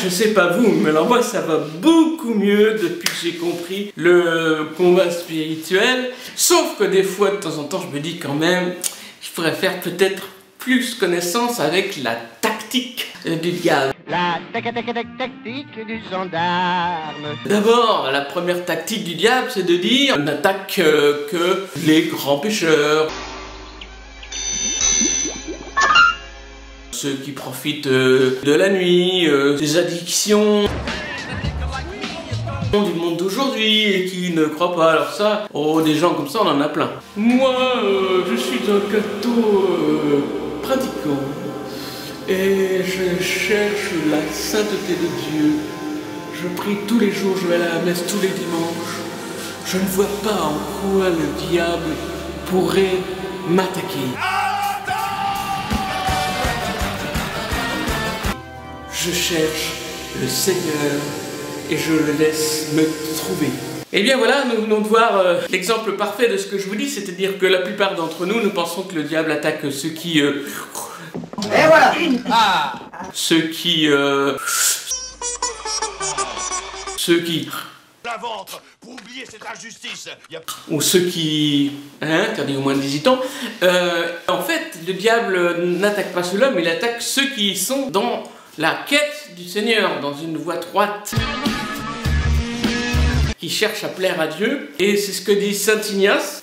je sais pas vous, mais alors moi ça va beaucoup mieux depuis que j'ai compris le combat spirituel. Sauf que des fois, de temps en temps, je me dis quand même, je pourrais faire peut-être plus connaissance avec la tactique du diable. La tactique du gendarme. D'abord, la première tactique du diable, c'est de dire on n'attaque que les grands pécheurs. Ceux qui profitent de la nuit, des addictions, du monde d'aujourd'hui et qui ne croient pas. Alors ça, oh, des gens comme ça, on en a plein. Moi, je suis un catho pratiquant et je cherche la sainteté de Dieu. Je prie tous les jours, je vais à la messe tous les dimanches. Je ne vois pas en quoi le diable pourrait m'attaquer. Je cherche le Seigneur et je le laisse me trouver. Et bien voilà, nous venons de voir l'exemple parfait de ce que je vous dis, c'est-à-dire que la plupart d'entre nous, nous pensons que le diable attaque ceux qui... Et voilà. Ceux qui... La ventre, pour oublier cette injustice. Ou ceux qui... Hein, interdit au moins de 18 ans. En fait, le diable n'attaque pas ceux-là, mais il attaque ceux qui sont dans la quête du Seigneur, dans une voie droite, qui cherche à plaire à Dieu. Et c'est ce que dit Saint Ignace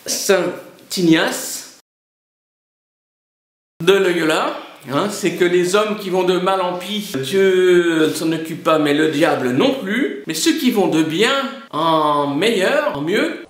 de Loyola, hein, c'est que les hommes qui vont de mal en pis, Dieu ne s'en occupe pas, mais le diable non plus. Mais ceux qui vont de bien en meilleur, en mieux,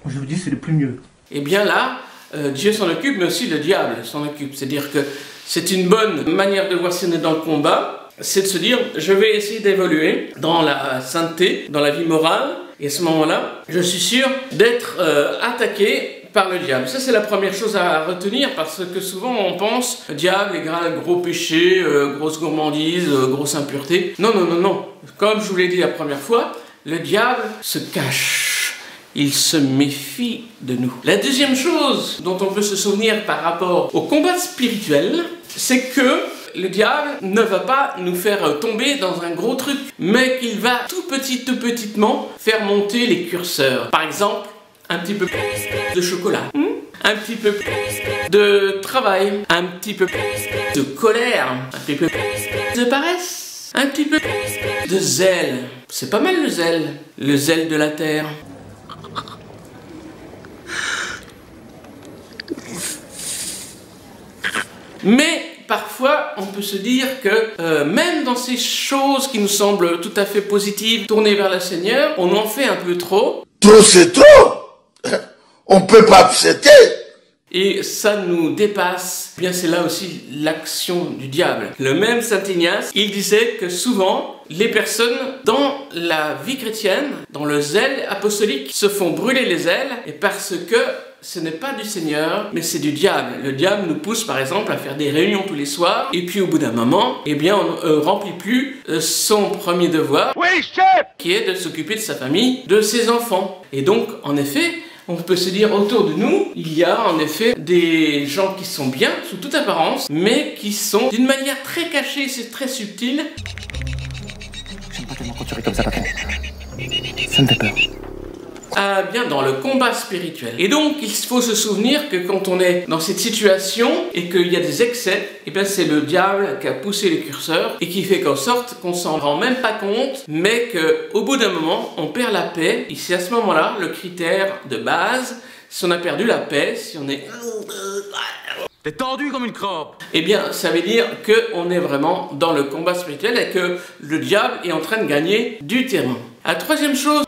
je vous dis c'est le plus mieux. Et bien là, Dieu s'en occupe, mais aussi le diable s'en occupe. C'est-à-dire que c'est une bonne manière de voir si on est dans le combat, c'est de se dire, je vais essayer d'évoluer dans la sainteté, dans la vie morale, et à ce moment-là, je suis sûr d'être attaqué par le diable. Ça, c'est la première chose à retenir, parce que souvent, on pense, diable égale gros péché, grosse gourmandise, grosse impureté. Non, non, non, non. Comme je vous l'ai dit la première fois, le diable se cache. Il se méfie de nous. La deuxième chose dont on peut se souvenir par rapport au combat spirituel, c'est que le diable ne va pas nous faire tomber dans un gros truc, mais qu'il va tout petitement faire monter les curseurs. Par exemple, un petit peu plus de chocolat, un petit peu plus de travail, un petit peu plus de colère, un petit peu plus de paresse, un petit peu plus de zèle. C'est pas mal le zèle de la terre. Mais parfois, on peut se dire que même dans ces choses qui nous semblent tout à fait positives, tournées vers le Seigneur, on en fait un peu trop. Trop c'est trop. On peut pas accepter. Et ça nous dépasse. Eh bien, c'est là aussi l'action du diable. Le même Saint Ignace, il disait que souvent, les personnes dans la vie chrétienne, dans le zèle apostolique, se font brûler les ailes, et parce que ce n'est pas du Seigneur, mais c'est du diable. Le diable nous pousse par exemple à faire des réunions tous les soirs, et puis au bout d'un moment, eh bien on ne remplit plus son premier devoir, Oui, chef. qui est de s'occuper de sa famille, de ses enfants. Et donc, en effet, on peut se dire autour de nous, il y a en effet des gens qui sont bien, sous toute apparence, mais qui sont d'une manière très cachée, c'est très subtil. J'aime pas tellement quand tu ris comme ça, patron. Ça me fait peur. Bien dans le combat spirituel. Et donc, il faut se souvenir que quand on est dans cette situation et qu'il y a des excès, et bien c'est le diable qui a poussé les curseurs et qui fait qu'en sorte qu'on s'en rend même pas compte, mais qu'au bout d'un moment, on perd la paix. Et c'est à ce moment-là le critère de base. Si on a perdu la paix, si on est... T'es tendu comme une crampe. Eh bien, ça veut dire qu'on est vraiment dans le combat spirituel et que le diable est en train de gagner du terrain. La troisième chose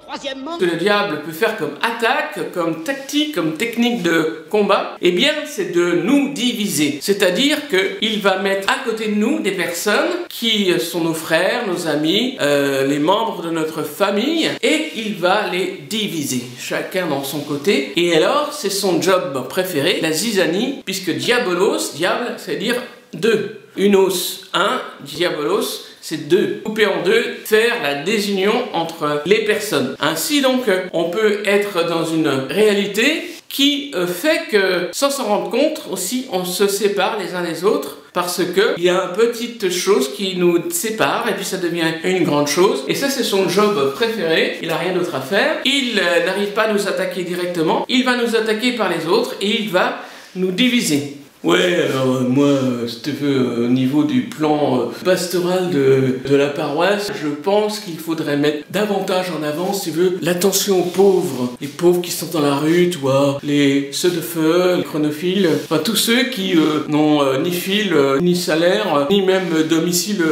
que le diable peut faire comme attaque, comme tactique, comme technique de combat, eh bien, c'est de nous diviser. C'est-à-dire qu'il va mettre à côté de nous des personnes qui sont nos frères, nos amis, les membres de notre famille, et il va les diviser, chacun dans son côté. Et alors, c'est son job préféré, la zizanie, puisque diabolos, diable, c'est-à-dire deux. Unos, un, diabolos, c'est deux. Couper en deux, faire la désunion entre les personnes. Ainsi donc, on peut être dans une réalité qui fait que, sans s'en rendre compte, aussi, on se sépare les uns des autres, parce que il y a une petite chose qui nous sépare, et puis ça devient une grande chose, et ça c'est son job préféré, il n'a rien d'autre à faire, il n'arrive pas à nous attaquer directement, il va nous attaquer par les autres, et il va nous diviser. Ouais, alors moi, si tu veux, au niveau du plan pastoral de la paroisse, je pense qu'il faudrait mettre davantage en avant, si tu veux, l'attention aux pauvres. Les pauvres qui sont dans la rue, tu vois, ceux de feu, les chronophiles, enfin tous ceux qui n'ont ni fil, ni salaire, ni même domicile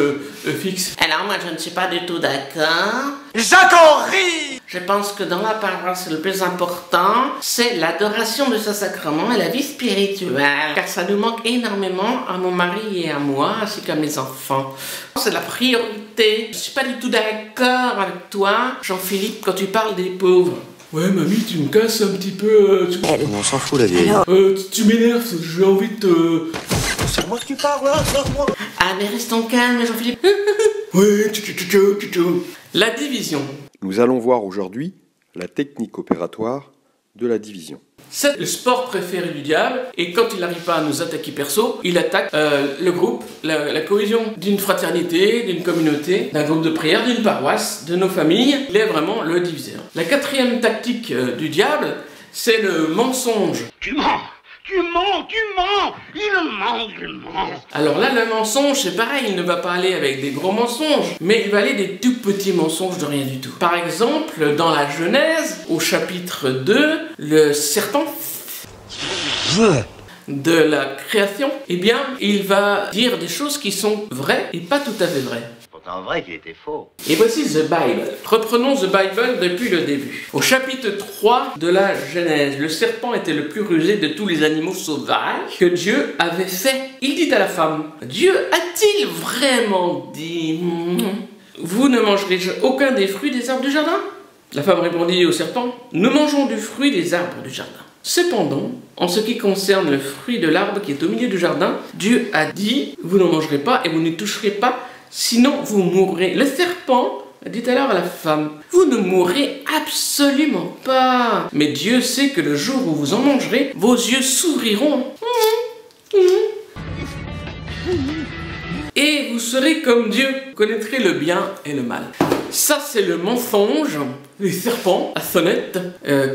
fixe. Alors moi, je ne suis pas du tout d'accord. J'en ris. Je pense que dans la paroisse, le plus important, c'est l'adoration de ce sacrement et la vie spirituelle. Car ça nous manque énormément à mon mari et à moi, ainsi qu'à mes enfants. C'est la priorité. Je suis pas du tout d'accord avec toi, Jean-Philippe, quand tu parles des pauvres. Ouais, mamie, tu me casses un petit peu... On s'en fout, la vieille. Tu m'énerves, j'ai envie de te... C'est moi que tu parles, là, c'est moi. Ah, mais restons calmes, Jean-Philippe. Ouais, La division. Nous allons voir aujourd'hui la technique opératoire de la division. C'est le sport préféré du diable, et quand il n'arrive pas à nous attaquer perso, il attaque le groupe, la cohésion d'une fraternité, d'une communauté, d'un groupe de prière, d'une paroisse, de nos familles. Il est vraiment le diviseur. La quatrième tactique du diable, c'est le mensonge. Tu mens. Tu mens, il ment. Alors là, le mensonge, c'est pareil, il ne va pas aller avec des gros mensonges, mais il va aller des tout petits mensonges de rien du tout. Par exemple, dans la Genèse, au chapitre 2, le serpent de la création, eh bien, il va dire des choses qui sont vraies et pas tout à fait vraies. En vrai, qui était faux. Et voici The Bible. Reprenons The Bible depuis le début. Au chapitre 3 de la Genèse, le serpent était le plus rusé de tous les animaux sauvages que Dieu avait fait. Il dit à la femme, Dieu a-t-il vraiment dit, vous ne mangerez aucun des fruits des arbres du jardin? La femme répondit au serpent, nous mangeons du fruit des arbres du jardin. Cependant, en ce qui concerne le fruit de l'arbre qui est au milieu du jardin, Dieu a dit, vous n'en mangerez pas et vous ne toucherez pas, sinon vous mourrez. Le serpent dit alors à la femme, vous ne mourrez absolument pas. Mais Dieu sait que le jour où vous en mangerez, vos yeux s'ouvriront. Et vous serez comme Dieu, connaîtrez le bien et le mal. Ça, c'est le mensonge, les serpents à sonnette.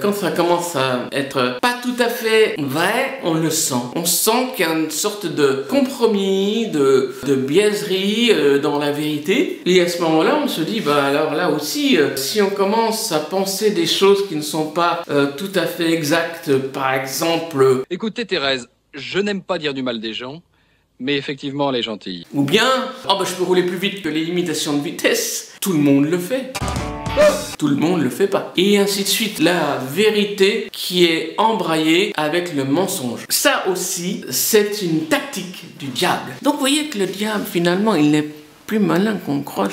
Quand ça commence à être pas tout à fait vrai, on le sent. On sent qu'il y a une sorte de compromis, de biaiserie dans la vérité. Et à ce moment-là, on se dit, bah alors là aussi, si on commence à penser des choses qui ne sont pas tout à fait exactes, par exemple... Écoutez Thérèse, je n'aime pas dire du mal des gens, mais effectivement elle est gentille. Ou bien, oh bah je peux rouler plus vite que les limitations de vitesse. Tout le monde le fait. Tout le monde le fait pas. Et ainsi de suite. La vérité qui est embraillée avec le mensonge. Ça aussi, c'est une tactique du diable. Donc vous voyez que le diable, finalement, il n'est plus malin qu'on croit.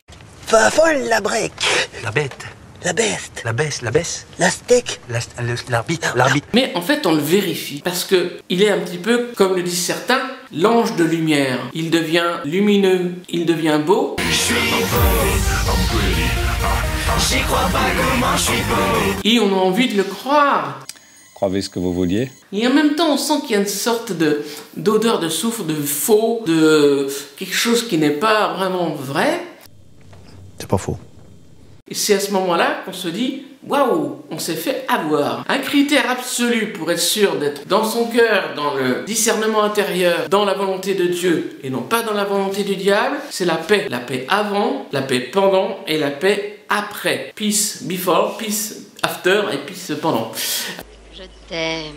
Fa folle la break. La bête. La bête. La baisse, la baisse. La steak. L'arbitre. Mais en fait, on le vérifie. Parce que il est un petit peu, comme le disent certains, l'ange de lumière. Il devient lumineux, il devient beau. Je suis beau. J'y crois pas comment je suis beau. Et on a envie de le croire. Croyez ce que vous vouliez. Et en même temps, on sent qu'il y a une sorte d'odeur de soufre, de faux, de quelque chose qui n'est pas vraiment vrai. C'est pas faux. Et c'est à ce moment-là qu'on se dit, waouh, on s'est fait avoir. Un critère absolu pour être sûr d'être dans son cœur, dans le discernement intérieur, dans la volonté de Dieu, et non pas dans la volonté du diable, c'est la paix. La paix avant, la paix pendant, et la paix après. Peace before, peace after, et peace pendant. Je t'aime.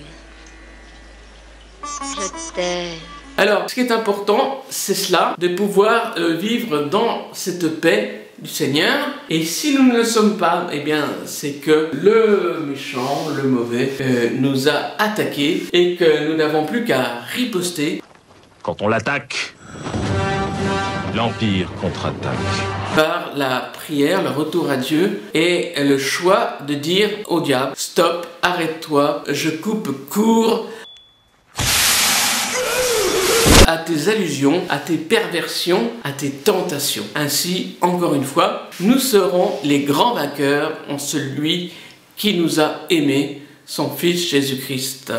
Je t'aime. Alors, ce qui est important, c'est cela, de pouvoir vivre dans cette paix du Seigneur. Et si nous ne le sommes pas, eh bien, c'est que le méchant, le mauvais, nous a attaqués et que nous n'avons plus qu'à riposter. Quand on l'attaque, l'Empire contre-attaque. Par la prière, le retour à Dieu et le choix de dire au diable, stop, arrête-toi, je coupe court à tes allusions, à tes perversions, à tes tentations. Ainsi, encore une fois, nous serons les grands vainqueurs en celui qui nous a aimés, son Fils Jésus-Christ.